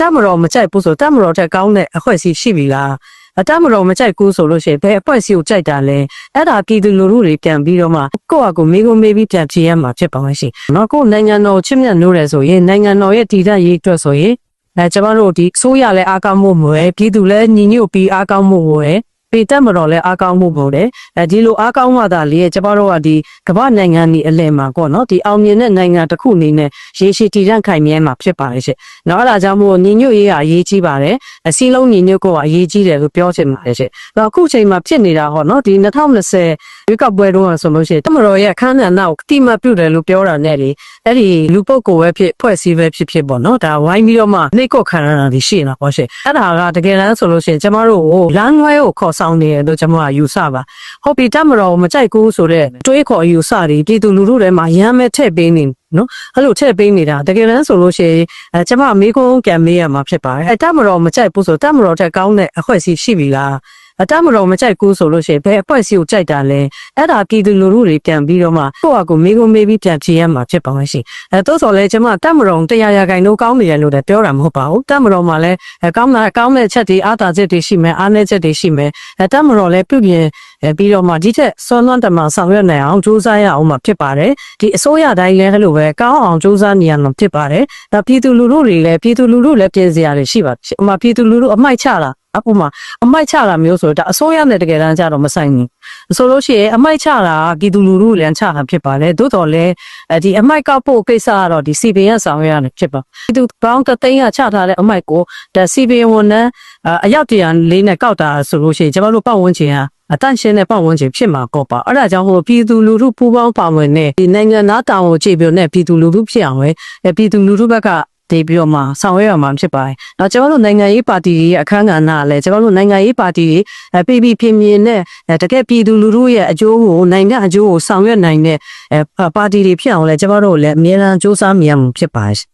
တမတော်မကြိုက်ဘူးဆိုတမတော်ထက်ကောင်းတဲ့အခွင့်အရေးရှိပြီလားတမတော်မကြိုက်ဘူးဆိုလို့ရှိရင်ဘယ်အဖွဲ့အစည်းကိုကြိုက်တာလဲအဲ့ဒါပြည်သူလူထုတွေပြန်ပြီးတော့မှကိုယ့်အကူမိကုန်မေးပြီးပြန်ဖြေရမှာဖြစ်ပါမယ်ရှင်နော်ကိုယ်နိုင်ငံတော်ချစ်မြတ်နိုးတယ်ဆိုရင်နိုင်ငံတော်ရဲ့တည်တံ့ရေးအတွက်ဆိုရင်ကျမတို့ဒီဆိုးရလဲအားကောင်းမှုမွယ်ပြည်သူလဲညီညွတ်ပြီးအားကောင်းမှုမွယ်ပေတတ်မတော်လဲအားကောင်းမှုပေါ့လေဒီလိုအားကောင်းမှသာလေကျမတို့ကဒီကမ္ဘာနိုင်ငံကြီးအလဲမှာပေါ့နော်ဒီအောင်မြင်တဲ့နိုင်ငံတစ်ခုအနေနဲ့ရေရှည်တည်တံ့ခိုင်မြဲမှာဖြစ်ပါတယ်ရှင့်။နော်အဲ့ဒါကြောင့်မို့ညီညွတ်ရေးကအရေးကြီးပါတယ်။အစည်းလုံးညီညွတ်ကိုအရေးကြီးတယ်လို့ပြောချင်ပါတယ်ရှင့်။အခုချိန်မှာဖြစ်နေတာဟောနော်ဒီ2020ရွေးကောက်ပွဲတုန်းကဆိုလို့ရှိရင်တမတော်ရဲ့အခမ်းအနားကိုတိမတ်ပြုတယ်လို့ပြောတာနဲ့လေအဲ့ဒီလူပုဂ္ဂိုလ်ပဲဖြစ်ဖွဲ့စည်းပဲဖြစ်ပေါ့နော်ဒါဝိုင်းပြီးတော့မှနှိတ်ကွက်ခံရတာရှိနေတာပေါ့ရှင့်။အဲ့ဒါကတကယ်တမ်းဆိုလို့ရှိရင်ကျမတို့ကိုလမ်းလွှဲကိုခေါ်ဆောင်နေတယ်လို့ကျွန်တော်ကယူဆပါဟုတ်ပြီတမတော်မကြိုက်ဘူးဆိုတော့တွေးခေါ်ယူဆတွေပြည်သူလူထုထဲမှာရမ်းမဲ့ထည့်ပေးနေနော်အဲ့လိုထည့်ပေးနေတာတကယ်တမ်းဆိုလို့ရှိရင်ကျွန်မမေးခွန်းကံမေးရမှာဖြစ်ပါတယ်တမတော်မကြိုက်ဘူးဆိုတမတော်ထက်ကောင်းတဲ့အခွင့်အရေးရှိပြီလားတမတော်မကြိုက်ဘူးဆိုလို့ရှိရင်ဘယ်အဖွဲ့အစည်းကိုကြိုက်တာလဲအဲ့ဒါပြည်သူလူထုတွေပြန်ပြီးတော့မှကိုယ့်အကူမိကုန်မေးပြီးပြန်ဖြေရမှာဖြစ်ပါမယ်ရှင်တိုးစော်လဲကျွန်မတမတော်100%ကောင်းနေတယ်လို့လည်းပြောတာမဟုတ်ပါဘူးတမတော်မှာလည်းကောင်းတဲ့ချက်တွေအားသာချက်တွေရှိမယ်အားနည်းချက်တွေရှိမယ်တမတော်လည်းပြုပြင်ပြီးတော့မှဒီထက်စွမ်းတမဆောင်ရွက်နိုင်အောင်စူးစမ်းရအောင်မှာဖြစ်ပါတယ်ဒီအစိုးရတိုင်းလည်းအဲ့လိုပဲကောင်းအောင်စူးစမ်းနေရမှာဖြစ်ပါတယ်ဒါပြည်သူလူထုတွေလည်းပြင်စရာတွေရှိပါတယ်ပြည်သူလူထုအမိုက်ချတာအခုမှအမိုက်ချတာမျိုးဆိုတော့ဒါအစိုးရနဲ့တကယ်တမ်းကြတော့မဆိုင်ဘူးဆိုလို့ရှိရင်အမိုက်ချတာပြည်သူလူထုလည်းချတာဖြစ်ပါတယ်သို့တော်လည်းဒီအမိုက်ကောက်ဖို့ကိစ္စကတော့ဒီ CBN ဆောင်ရွက်ရတယ်ဖြစ်ပါပြည်သူပေါင်း3သိန်းကချထားတဲ့အမိုက်ကိုဒါ CBN ဝန်ထမ်းအယောက်104နဲ့ကောက်တာဆိုလို့ရှိရင်ကျွန်တော်တို့ပတ်ဝန်းကျင်ဟာအတန့်ရှင်းတဲ့ပတ်ဝန်းကျင်ဖြစ်မှာပေါ့ပါအဲ့ဒါကြောင့်ပြည်သူလူထုပူးပေါင်းပါဝင်တဲ့ဒီနိုင်ငံသားတာဝန်ကျေပြနဲ့ပြည်သူလူထုဖြစ်အောင်ပဲပြည်သူလူထုဘက်ကဒီပြီးတော့မှဆောင်ရွက်ရမှာဖြစ်ပါတယ်။နောက်ကျွန်တော်တို့နိုင်ငံရေးပါတီတွေရဲ့အခမ်းကဏ္ဍလည်းကျွန်တော်တို့နိုင်ငံရေးပါတီတွေပြည်ဖြစ်မြင်တဲ့တကယ်ပြည်သူလူထုရဲ့အကျိုးကိုနိုင်ငံအကျိုးကိုဆောင်ရွက်နိုင်တဲ့ပါတီတွေဖြစ်အောင်လည်းကျွန်တော်တို့လည်းအမြဲတမ်းစူးစမ်းမြင်မှာဖြစ်ပါတယ်